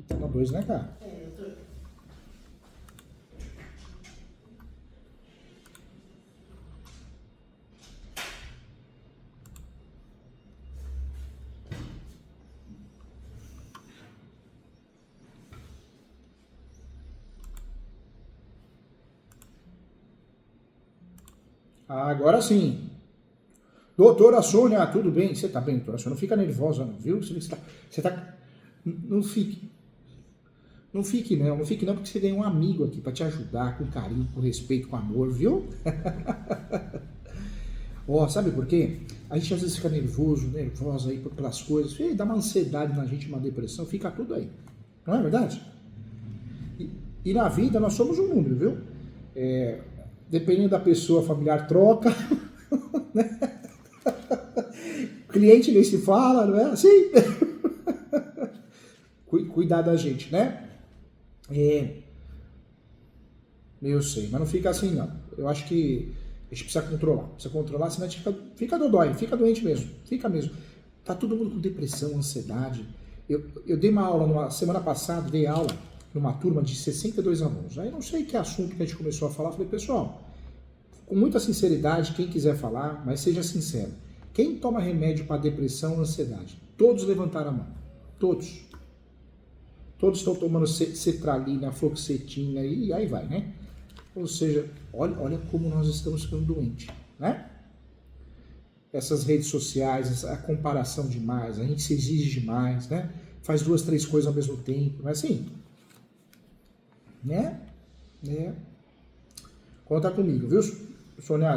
E toma dois, né, cara? Doutor. Agora sim. Doutora Sônia, tudo bem? Você tá bem, doutora Sônia? Não fica nervosa, não, viu? Você tá. Não fique. Não fique não, porque você tem um amigo aqui para te ajudar com carinho, com respeito, com amor, viu? Ó, sabe por quê? A gente às vezes fica nervoso, nervosa aí pelas coisas, e dá uma ansiedade na gente, uma depressão, fica tudo aí. Não é verdade? E na vida nós somos um número, viu? Dependendo da pessoa, familiar troca, cliente nem se fala, não é assim? Cuidar da gente, né? Eu sei, mas não fica assim não. Eu acho que a gente precisa controlar, senão a gente fica dodói, fica doente mesmo, fica mesmo. Tá todo mundo com depressão, ansiedade. Eu dei uma aula, semana passada, dei aula numa turma de 62 alunos. Aí não sei que assunto que a gente começou a falar, falei, pessoal, com muita sinceridade, quem quiser falar, mas seja sincero. Quem toma remédio para depressão ou ansiedade? Todos levantaram a mão. Todos. Todos estão tomando cetralina, fluoxetina e aí vai, né? Ou seja, olha como nós estamos ficando doentes, né? Essas redes sociais, a comparação demais, a gente se exige demais, né? Faz duas, três coisas ao mesmo tempo, mas assim, né? Conta comigo, viu, Sônia?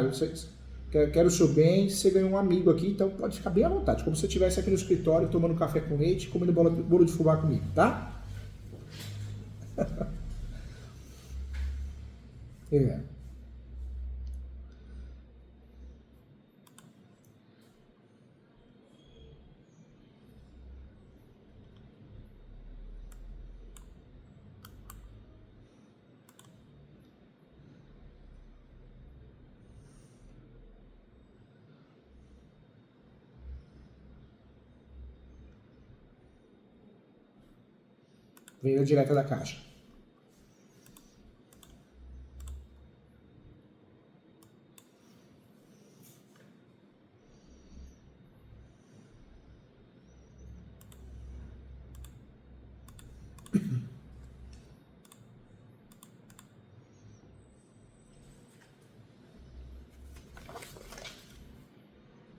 Quero o seu bem, você ganhou um amigo aqui, então pode ficar bem à vontade, como se você estivesse aqui no escritório tomando café com leite, comendo bolo de fubá comigo, tá? É. Veio direto da caixa.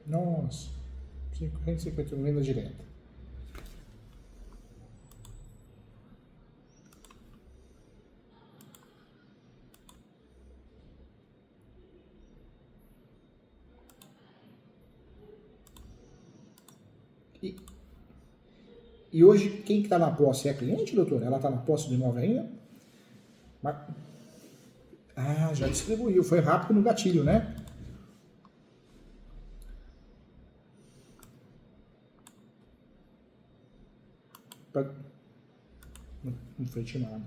Nossa, 50 venda direta. E, e hoje, quem que está na posse é a cliente, doutor? Ela está na posse do imóvel ainda? Mas, já distribuiu. Foi rápido no gatilho, né? Pra, não foi nada.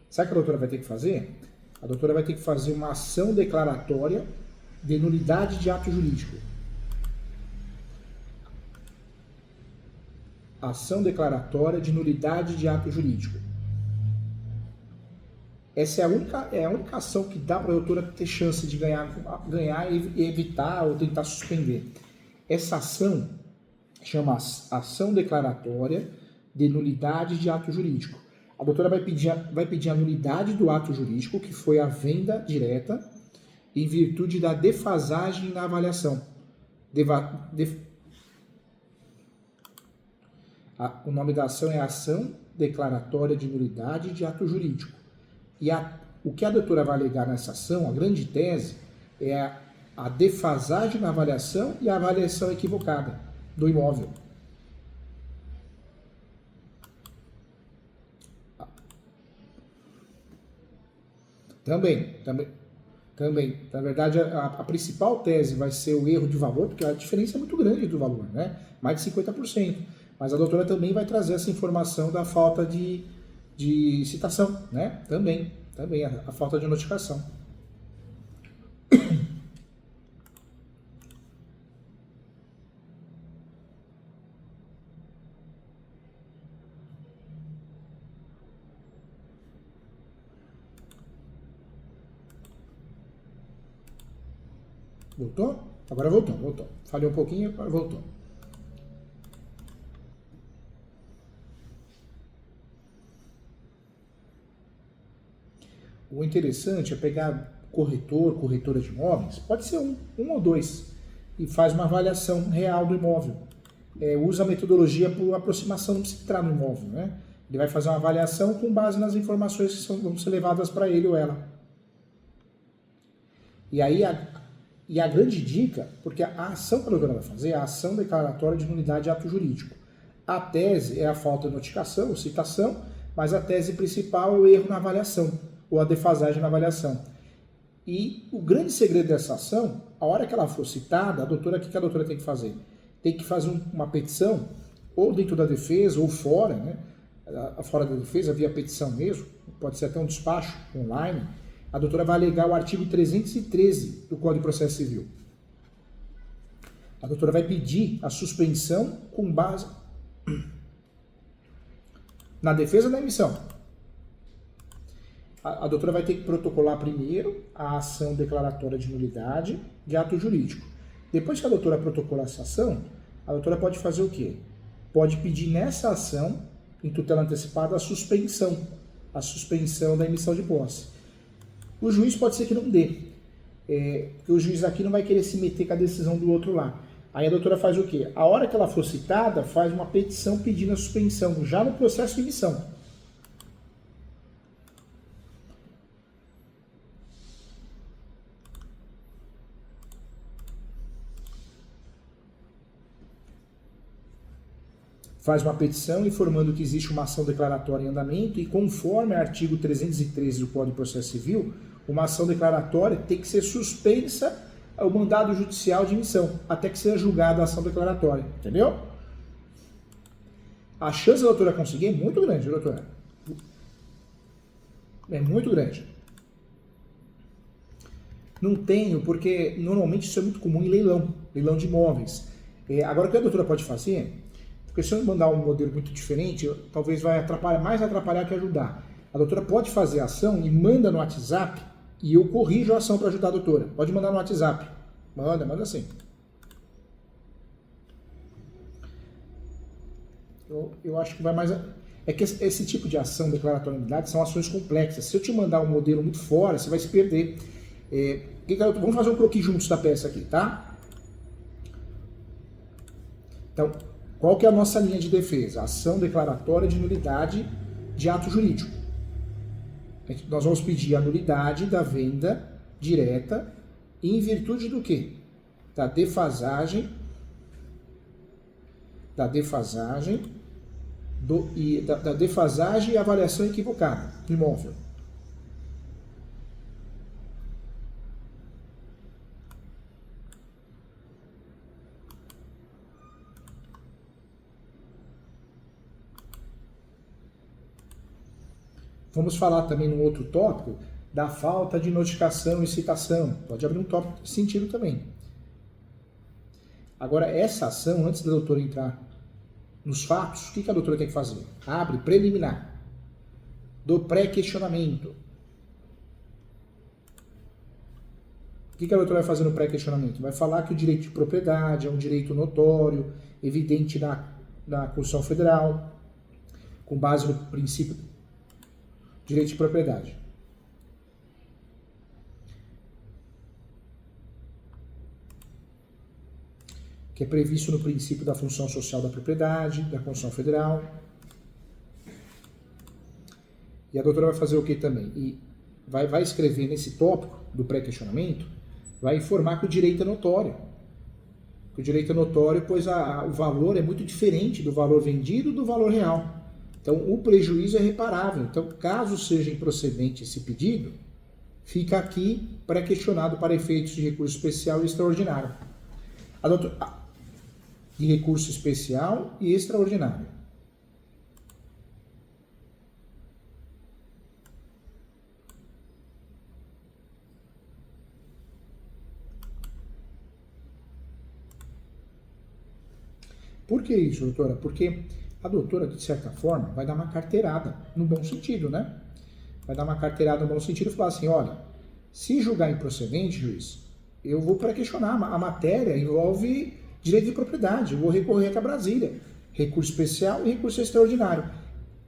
Sabe o que a doutora vai ter que fazer? A doutora vai ter que fazer uma ação declaratória de nulidade de ato jurídico. Ação declaratória de nulidade de ato jurídico. Essa é a única ação que dá para a doutora ter chance de ganhar e evitar ou tentar suspender. Essa ação chama ação declaratória de nulidade de ato jurídico. A doutora vai pedir a nulidade do ato jurídico, que foi a venda direta, em virtude da defasagem na avaliação. O nome da ação é Ação Declaratória de Nulidade de Ato Jurídico. E o que a doutora vai alegar nessa ação, a grande tese, é a defasagem na avaliação e a avaliação equivocada do imóvel. Também. Na verdade, a principal tese vai ser o erro de valor, porque a diferença é muito grande do valor, né? Mais de 50%. Mas a doutora também vai trazer essa informação da falta de citação, né? Também a falta de notificação. Voltou? Agora voltou, voltou. Falhou um pouquinho, agora voltou. O interessante é pegar corretor, corretora de imóveis, pode ser um ou dois, e faz uma avaliação real do imóvel. Usa a metodologia por aproximação, não precisa entrar no imóvel, né? Ele vai fazer uma avaliação com base nas informações que vão ser levadas para ele ou ela. E aí a grande dica, porque a ação que a doutora vai fazer é a ação declaratória de nulidade de ato jurídico. A tese é a falta de notificação ou citação, mas a tese principal é o erro na avaliação, ou a defasagem na avaliação. E o grande segredo dessa ação, a hora que ela for citada, o que a doutora tem que fazer? Tem que fazer uma petição, ou dentro da defesa, ou fora, né? Fora da defesa, via petição mesmo, pode ser até um despacho online. A doutora vai alegar o artigo 313 do Código de Processo Civil. A doutora vai pedir a suspensão com base na defesa da emissão. A doutora vai ter que protocolar primeiro a ação declaratória de nulidade de ato jurídico. Depois que a doutora protocolar essa ação, a doutora pode fazer o quê? Pode pedir nessa ação, em tutela antecipada, a suspensão da emissão de posse. O juiz pode ser que não dê, porque o juiz aqui não vai querer se meter com a decisão do outro lá. Aí a doutora faz o quê? A hora que ela for citada, faz uma petição pedindo a suspensão, já no processo de emissão. Faz uma petição informando que existe uma ação declaratória em andamento e conforme o artigo 313 do Código de Processo Civil, uma ação declaratória tem que ser suspensa ao mandado judicial de emissão, até que seja julgada a ação declaratória, entendeu? A chance da doutora conseguir é muito grande, doutora. É muito grande. Não tenho, porque normalmente isso é muito comum em leilão de imóveis. Agora, o que a doutora pode fazer... Porque se eu mandar um modelo muito diferente, talvez vai mais atrapalhar que ajudar. A doutora pode fazer a ação e manda no WhatsApp e eu corrijo a ação para ajudar a doutora. Pode mandar no WhatsApp. Manda assim. Eu acho que vai mais... É que esse tipo de ação declaratória de nulidade são ações complexas. Se eu te mandar um modelo muito fora, você vai se perder. Vamos fazer um croquis juntos da peça aqui, tá? Então... Qual que é a nossa linha de defesa? Ação declaratória de nulidade de ato jurídico. Nós vamos pedir a nulidade da venda direta em virtude do quê? Da defasagem e avaliação equivocada do imóvel. Vamos falar também num outro tópico da falta de notificação e citação. Pode abrir um tópico nesse sentido também. Agora, essa ação, antes da doutora entrar nos fatos, o que a doutora tem que fazer? Abre preliminar do pré-questionamento. O que a doutora vai fazer no pré-questionamento? Vai falar que o direito de propriedade é um direito notório, evidente na Constituição Federal, com base no princípio direito de propriedade. Que é previsto no princípio da função social da propriedade, da Constituição Federal. E a doutora vai fazer o que também? E vai escrever nesse tópico do pré-questionamento, vai informar que o direito é notório. Que o direito é notório, pois o valor é muito diferente do valor vendido do valor real. Então, o prejuízo é reparável. Então, caso seja improcedente esse pedido, fica aqui pré-questionado para efeitos de recurso especial e extraordinário. De recurso especial e extraordinário. Por que isso, doutora? Porque a doutora, de certa forma, vai dar uma carteirada, no bom sentido, né? Vai dar uma carteirada no bom sentido e falar assim, olha, se julgar improcedente, juiz, eu vou pré-questionar. A matéria envolve direito de propriedade, eu vou recorrer até Brasília. Recurso especial e recurso extraordinário.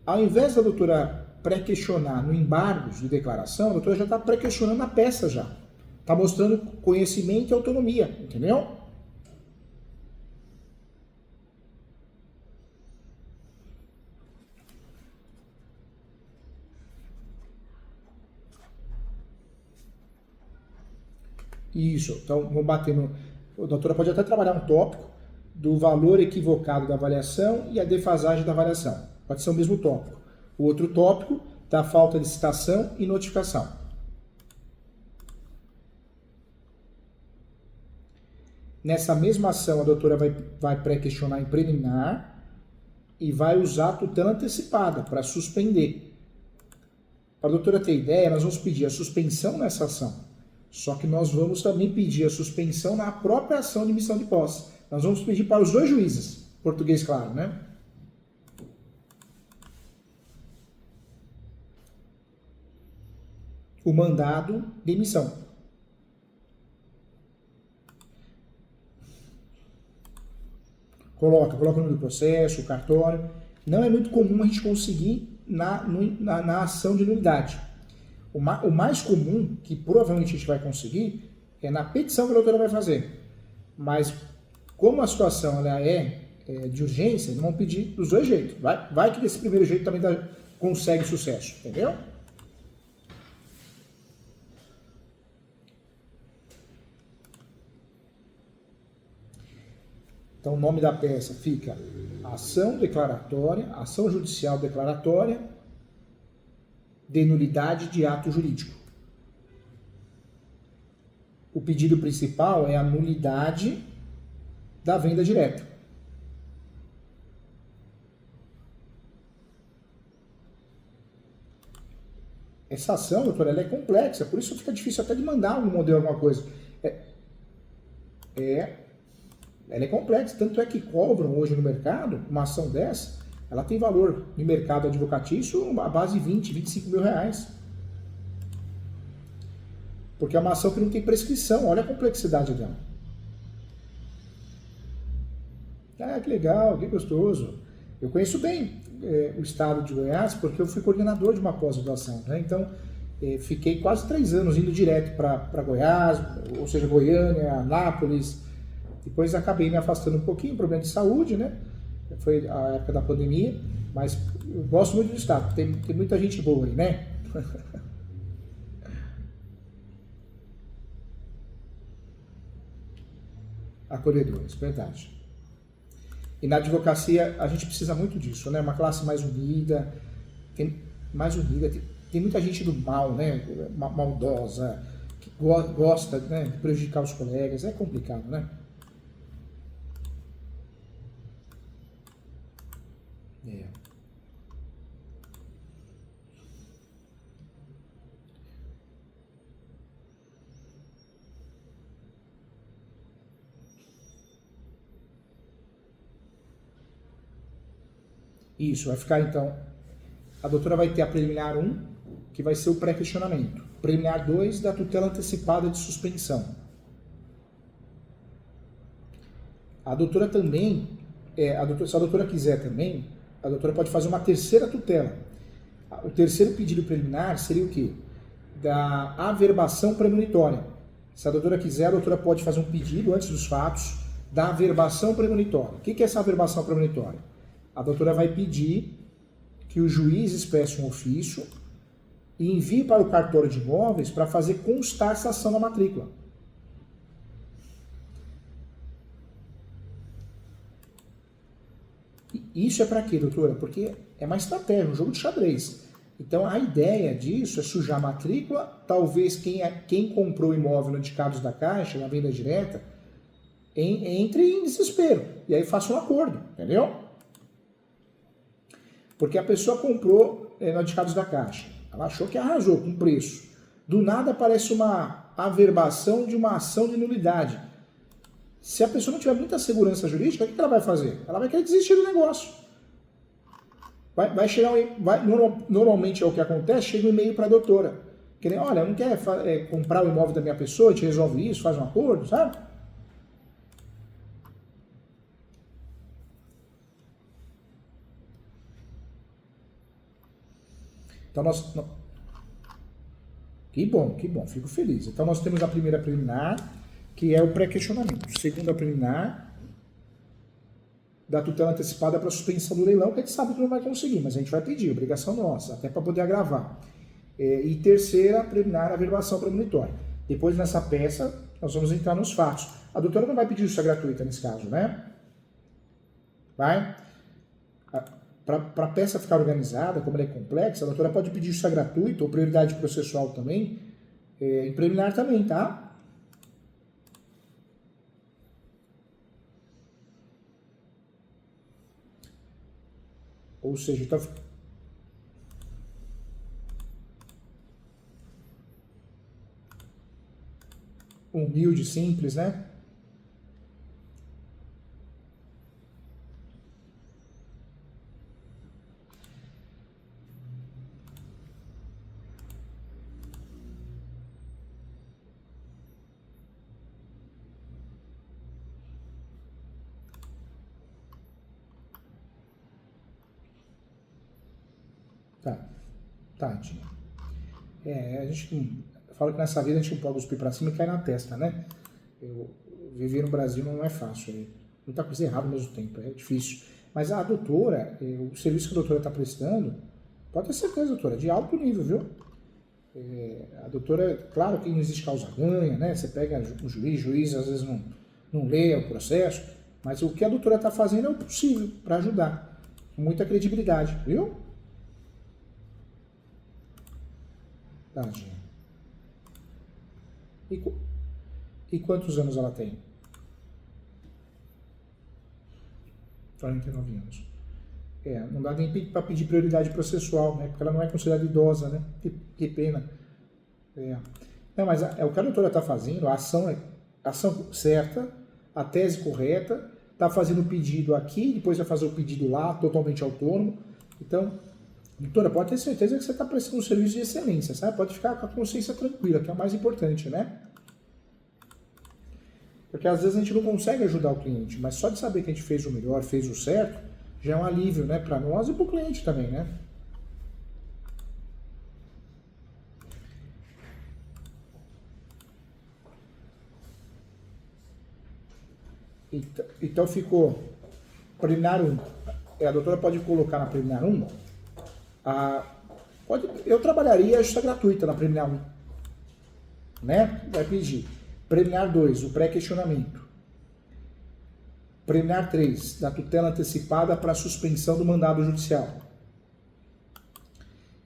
Ao invés da doutora pré-questionar no embargo de declaração, a doutora já está pré-questionando na peça já. Está mostrando conhecimento e autonomia, entendeu? Isso, então vamos bater no... A doutora pode até trabalhar um tópico do valor equivocado da avaliação e a defasagem da avaliação. Pode ser o mesmo tópico. O outro tópico da falta de citação e notificação. Nessa mesma ação, a doutora vai pré-questionar em preliminar e vai usar a tutela antecipada para suspender. Para a doutora ter ideia, nós vamos pedir a suspensão nessa ação. Só que nós vamos também pedir a suspensão na própria ação de missão de posse. Nós vamos pedir para os dois juízes. Português, claro, né? O mandado de emissão. Coloca o nome do processo, o cartório. Não é muito comum a gente conseguir na ação de nulidade. O mais comum, que provavelmente a gente vai conseguir, é na petição que a doutora vai fazer. Mas, como a situação ela é de urgência, eles vão pedir dos dois jeitos. Vai que desse primeiro jeito também consegue sucesso, entendeu? Então, o nome da peça fica ação declaratória, ação judicial declaratória, de nulidade de ato jurídico. O pedido principal é a nulidade da venda direta. Essa ação, doutora, ela é complexa, por isso fica difícil até de mandar um modelo, alguma coisa. Ela é complexa, tanto é que cobram hoje no mercado uma ação dessa. Ela tem valor no mercado advocatício a base de 20, 25 mil reais. Porque é uma ação que não tem prescrição. Olha a complexidade dela. Ah, que legal, que gostoso. Eu conheço bem o estado de Goiás porque eu fui coordenador de uma pós-graduação, né? Então, fiquei quase 3 anos indo direto para Goiás, ou seja, Goiânia, Anápolis. Depois acabei me afastando um pouquinho, problema de saúde, né? Foi a época da pandemia, mas eu gosto muito do estado, tem muita gente boa aí, né? Acolhedores, verdade. E na advocacia a gente precisa muito disso, né? Uma classe mais unida, tem muita gente do mal, né? Maldosa, que gosta, né, de prejudicar os colegas, é complicado, né? Isso, vai ficar então, a doutora vai ter a preliminar 1, que vai ser o pré-questionamento. Preliminar 2, da tutela antecipada de suspensão. A doutora também, se a doutora quiser também, a doutora pode fazer uma terceira tutela. O terceiro pedido preliminar seria o quê? Da averbação premonitória. Se a doutora quiser, a doutora pode fazer um pedido antes dos fatos da averbação premonitória. O que é essa averbação premonitória? A doutora vai pedir que o juiz expresse um ofício e envie para o cartório de imóveis para fazer constar essa ação na matrícula. E isso é para quê, doutora? Porque é uma estratégia, um jogo de xadrez. Então a ideia disso é sujar a matrícula, talvez quem comprou o imóvel no indicados da Caixa, na venda direta, entre em desespero. E aí faça um acordo, entendeu? Porque a pessoa comprou no indicados da Caixa. Ela achou que arrasou com o preço. Do nada aparece uma averbação de uma ação de nulidade. Se a pessoa não tiver muita segurança jurídica, o que ela vai fazer? Ela vai querer desistir do negócio. Normalmente é o que acontece, chega um e-mail para a doutora. Que nem, olha, não quer comprar o imóvel da minha pessoa, te resolve isso, faz um acordo, sabe? Então que bom, fico feliz. Então nós temos a primeira preliminar, que é o pré-questionamento. Segunda preliminar, da tutela antecipada para suspensão do leilão, que a gente sabe que não vai conseguir, mas a gente vai pedir, obrigação nossa, até para poder agravar. E terceira preliminar, averbação premonitória. Depois, nessa peça, nós vamos entrar nos fatos. A doutora não vai pedir justiça gratuita nesse caso, né? Vai? Para a peça ficar organizada, como ela é complexa, a doutora pode pedir justiça gratuita ou prioridade processual também, em preliminar também, tá? Ou seja, então, humilde, simples, né? Tá, tadinha. A gente fala que nessa vida a gente não pode cuspir pra cima e cai na testa, né? Viver no Brasil não é fácil, muita coisa errada ao mesmo tempo, é difícil. Mas a doutora, o serviço que a doutora está prestando, pode ter certeza, doutora, é de alto nível, viu? A doutora, claro que não existe causa-ganha, né? Você pega o juiz às vezes não lê o processo, mas o que a doutora está fazendo é o possível para ajudar, com muita credibilidade, viu? Tadinha. E quantos anos ela tem? 49 anos. Não dá nem para pedir prioridade processual, né? Porque ela não é considerada idosa, né? Que pena. Não, mas o que a doutora está fazendo, a ação é a ação certa, a tese correta, está fazendo o pedido aqui, depois vai fazer o pedido lá, totalmente autônomo. Então, doutora, pode ter certeza que você está prestando um serviço de excelência, sabe? Pode ficar com a consciência tranquila, que é o mais importante, né? Porque às vezes a gente não consegue ajudar o cliente, mas só de saber que a gente fez o melhor, fez o certo, já é um alívio, né? Para nós e para o cliente também, né? Então ficou preliminar 1. A doutora pode colocar na preliminar 1. Eu trabalharia a justiça gratuita na preliminar 1. Né? Vai pedir. Preliminar 2, o pré-questionamento. Preliminar 3, da tutela antecipada para suspensão do mandado judicial.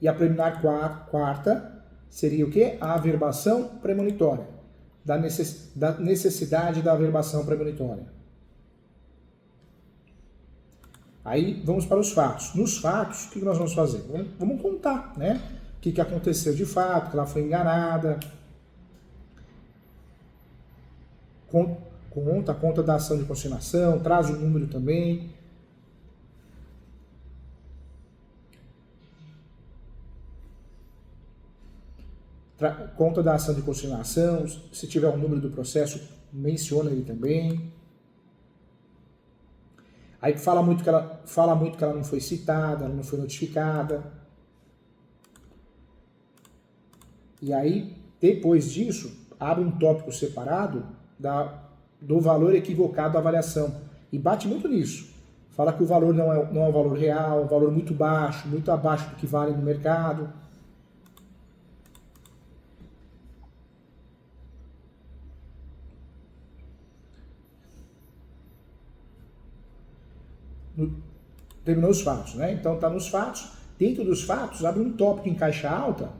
E a preliminar 4 seria o quê? A averbação premonitória. Da necessidade da averbação premonitória. Aí vamos para os fatos. Nos fatos, o que nós vamos fazer? Vamos contar, né? O que aconteceu de fato, que ela foi enganada. Conta da ação de consignação, traz o número também. Conta da ação de consignação, se tiver o número do processo, menciona ele também. Aí fala muito que ela não foi citada, ela não foi notificada. E aí, depois disso, abre um tópico separado do valor equivocado da avaliação. E bate muito nisso. Fala que o valor não é um valor real, é um valor muito baixo, muito abaixo do que vale no mercado. Terminou os fatos, né? Então está nos fatos. Dentro dos fatos, abre um tópico em caixa alta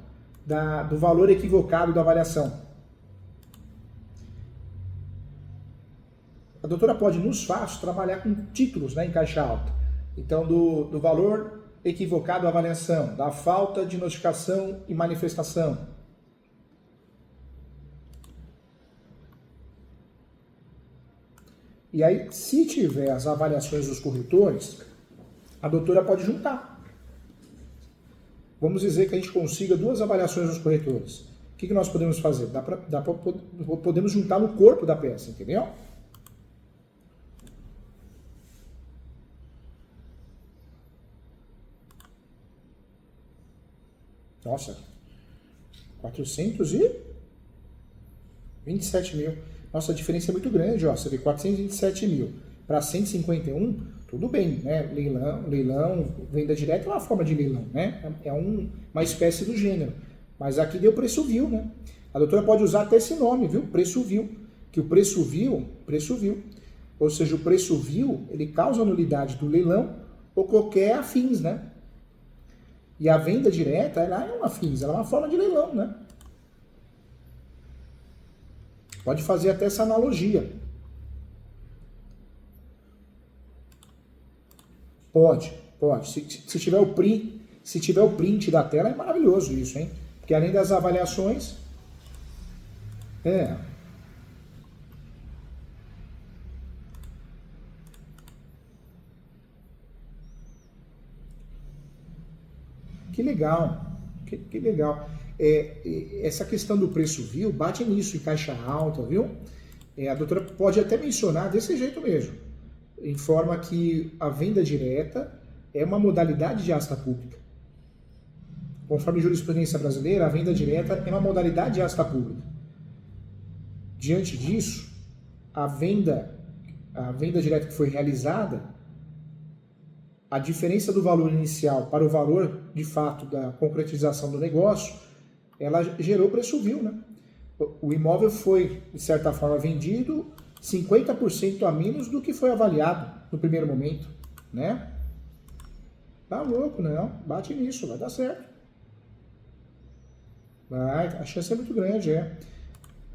do valor equivocado da avaliação. A doutora pode, nos fatos, trabalhar com títulos, né, em caixa alta. Então, do valor equivocado da avaliação, da falta de notificação e manifestação. E aí, se tiver as avaliações dos corretores, a doutora pode juntar. Vamos dizer que a gente consiga 2 avaliações nos corretores. O que nós podemos fazer? Podemos juntar no corpo da peça, entendeu? Nossa, 427 mil. Nossa, a diferença é muito grande, ó. Você vê 427 mil para 151, tudo bem, né? Leilão, venda direta é uma forma de leilão, né? É uma espécie do gênero. Mas aqui deu preço vil, né? A doutora pode usar até esse nome, viu? Preço vil. Que o preço vil. Ou seja, o preço vil, ele causa nulidade do leilão ou qualquer afins, né? E a venda direta, ela é uma afins, ela é uma forma de leilão, né? Pode fazer até essa analogia. Pode. Se tiver o print da tela, é maravilhoso isso, hein? Porque além das avaliações, que legal, que legal. Essa questão do preço vil bate nisso, em caixa alta, viu? A doutora pode até mencionar desse jeito mesmo, em forma que a venda direta é uma modalidade de asta pública. Conforme a jurisprudência brasileira, a venda direta é uma modalidade de asta pública. Diante disso, a venda direta que foi realizada, a diferença do valor inicial para o valor de fato da concretização do negócio, ela gerou preço vil, né? O imóvel foi, de certa forma, vendido 50% a menos do que foi avaliado no primeiro momento, né? Tá louco, não? Bate nisso, vai dar certo. Vai, a chance é muito grande,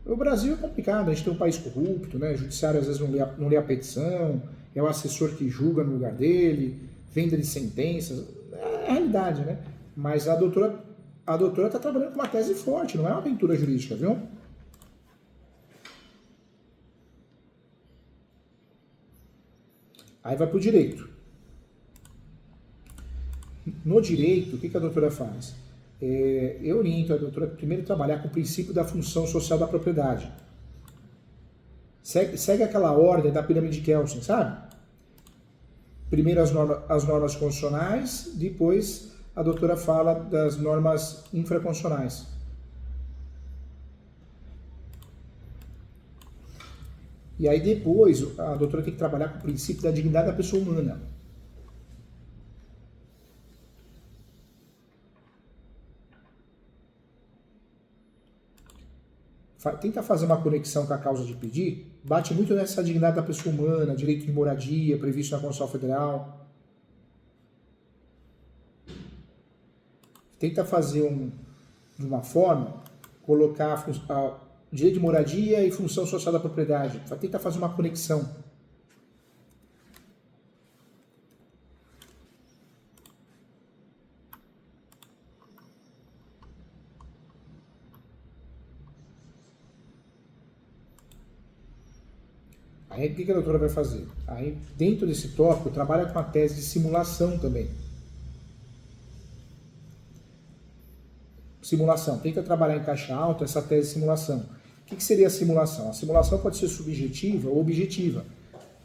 O Brasil é complicado, a gente tem um país corrupto, né? O judiciário às vezes não lê a petição, é o assessor que julga no lugar dele, venda de sentenças, é a realidade, né? Mas a doutora está trabalhando com uma tese forte, não é uma aventura jurídica, viu? Aí vai para o direito. No direito, o que a doutora faz? Eu oriento a doutora primeiro a trabalhar com o princípio da função social da propriedade. Segue aquela ordem da pirâmide de Kelsen, sabe? Primeiro as normas constitucionais, depois a doutora fala das normas infraconstitucionais. E aí depois a doutora tem que trabalhar com o princípio da dignidade da pessoa humana. Tenta fazer uma conexão com a causa de pedir, bate muito nessa dignidade da pessoa humana, direito de moradia, previsto na Constituição Federal. Tenta fazer de uma forma, colocar direito de moradia e função social da propriedade. Tenta fazer uma conexão. Aí o que a doutora vai fazer? Aí dentro desse tópico trabalha com a tese de simulação também. Simulação. Tenta trabalhar em caixa alta essa tese de simulação. O que seria a simulação? A simulação pode ser subjetiva ou objetiva.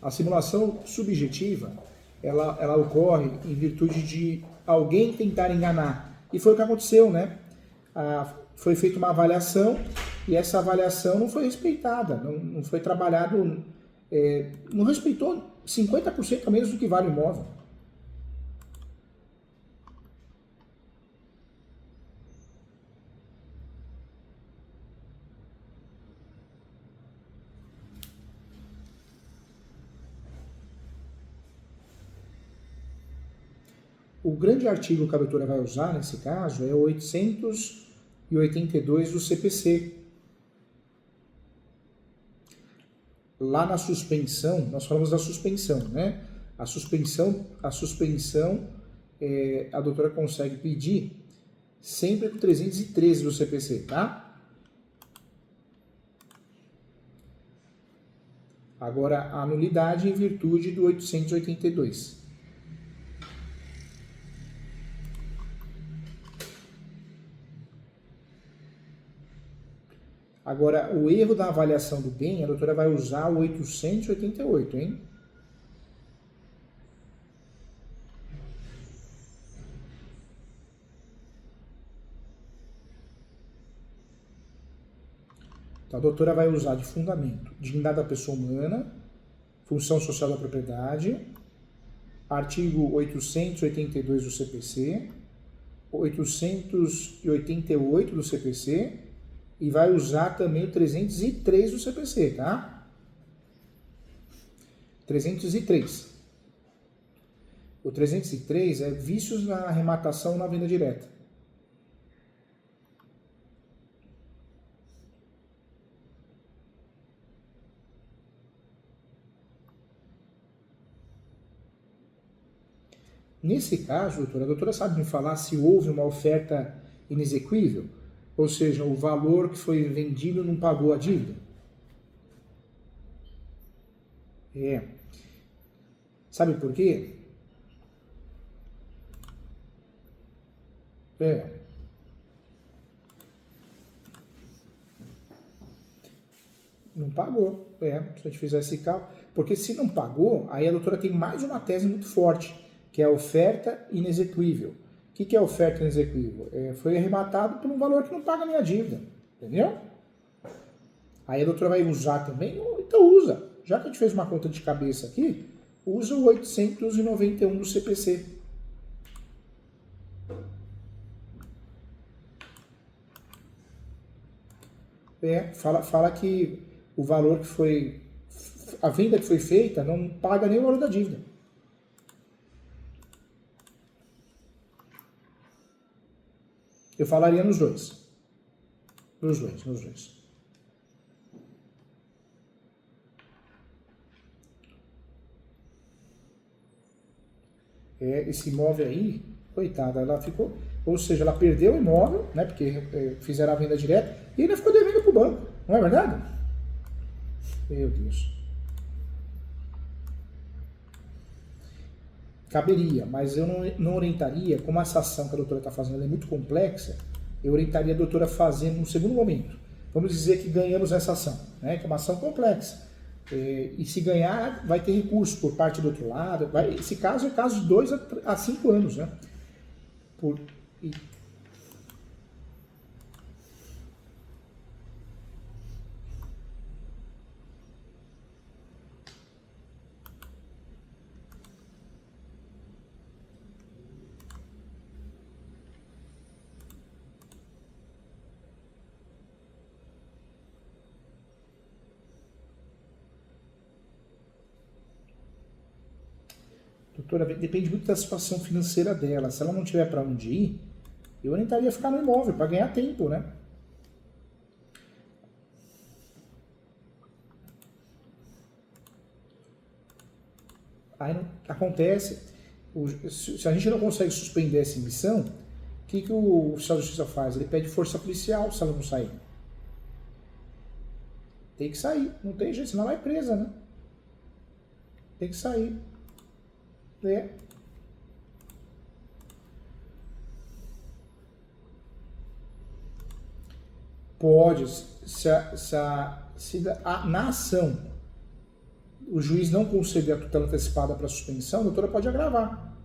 A simulação subjetiva, ela ocorre em virtude de alguém tentar enganar. E foi o que aconteceu, né? Foi feita uma avaliação e essa avaliação não foi respeitada, não foi trabalhado, não respeitou 50% a menos do que vale o imóvel. O grande artigo que a doutora vai usar nesse caso é o 882 do CPC. Lá na suspensão, nós falamos da suspensão, né? A suspensão, a doutora consegue pedir sempre com 313 do CPC, tá? Agora, a nulidade em virtude do 882. Agora, o erro da avaliação do bem, a doutora vai usar o 888, hein? Então, a doutora vai usar de fundamento dignidade da pessoa humana, função social da propriedade, artigo 882 do CPC, 888 do CPC e vai usar também o 303 do CPC, tá? 303. O 303 é vícios na arrematação na venda direta. Nesse caso, doutora, a doutora sabe me falar se houve uma oferta inexequível? Ou seja, o valor que foi vendido não pagou a dívida? É. Sabe por quê? Não pagou. Se a gente fizer esse cálculo. Porque se não pagou, aí a doutora tem mais uma tese muito forte, que é a oferta inexequível. O que é a oferta inexequível? Foi arrematado por um valor que não paga nem a dívida. Entendeu? Aí a doutora vai usar também, então usa. Já que a gente fez uma conta de cabeça aqui, usa o 891 do CPC. Fala que o valor que foi, a venda que foi feita não paga nem o valor da dívida. Eu falaria nos dois. Nos dois. Esse imóvel aí, coitada, ela ficou, ou seja, ela perdeu o imóvel, né, porque fizeram a venda direta, e ainda ficou devendo para o banco, não é verdade? Meu Deus. Caberia, mas eu não orientaria, como essa ação que a doutora está fazendo é muito complexa, eu orientaria a doutora fazendo no segundo momento. Vamos dizer que ganhamos essa ação, né, que é uma ação complexa. E se ganhar, vai ter recurso por parte do outro lado. Esse caso é caso de 2 a 5 anos, né? Doutora, depende muito da situação financeira dela. Se ela não tiver para onde ir, eu orientaria a ficar no imóvel para ganhar tempo, né? Aí não, acontece, se a gente não consegue suspender essa emissão, o que o oficial de justiça faz? Ele pede força policial se ela não sair. Tem que sair, não tem jeito, senão ela vai presa, né? Tem que sair. Pode, na ação o juiz não conceder a tutela antecipada para suspensão, a doutora pode agravar.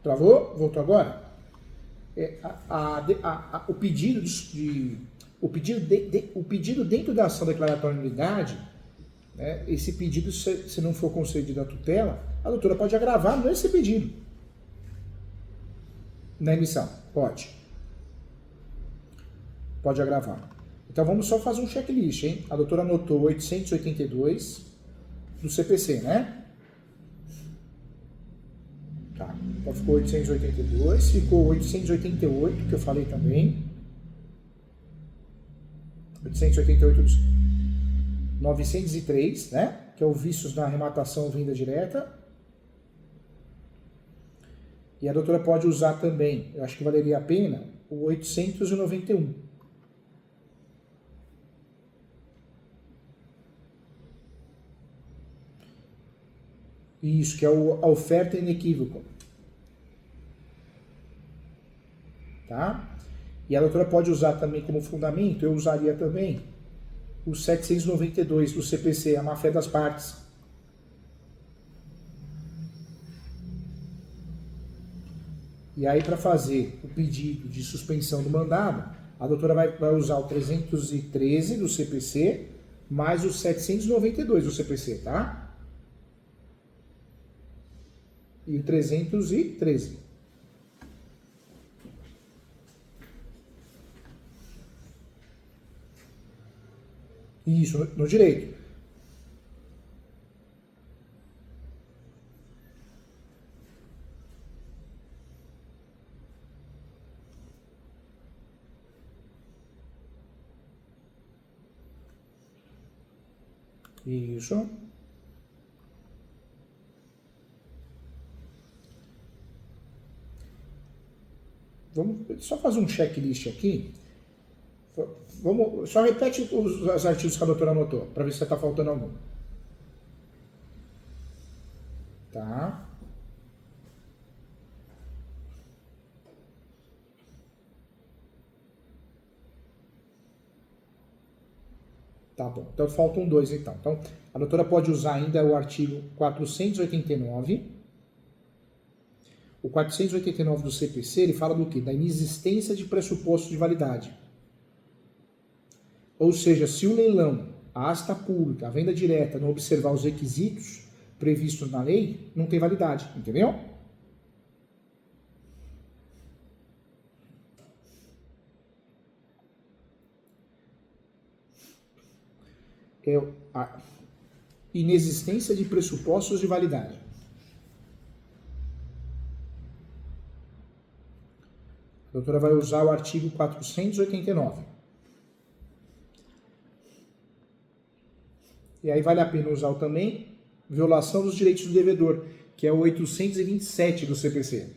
Travou? Voltou agora? O pedido o pedido dentro da ação declaratória de nulidade, né, esse pedido, se não for concedido a tutela, a doutora pode agravar nesse pedido. Na emissão, pode. Pode agravar. Então vamos só fazer um checklist, hein? A doutora anotou 882 do CPC, né? Tá. Então ficou 882, ficou 888, que eu falei também. 888 dos 903, né? Que é o vícios na arrematação venda direta. E a doutora pode usar também, eu acho que valeria a pena, o 891. Isso, que é a oferta inequívoca. Tá? E a doutora pode usar também como fundamento, eu usaria também o 792 do CPC, a má-fé das partes. E aí, para fazer o pedido de suspensão do mandado, a doutora vai usar o 313 do CPC mais o 792 do CPC, tá? E o 313. Isso, no direito. Isso. Vamos só fazer um checklist aqui. Só repete os artigos que a doutora anotou, para ver se está faltando algum. Tá? Tá bom. Então faltam dois, então. Então, a doutora pode usar ainda o artigo 489. O 489 do CPC, ele fala do quê? Da inexistência de pressuposto de validade. Ou seja, se o leilão, a asta pública, a venda direta não observar os requisitos previstos na lei, não tem validade, entendeu? É a inexistência de pressupostos de validade. A doutora vai usar o artigo 489. E aí vale a pena usar também violação dos direitos do devedor, que é o 827 do CPC.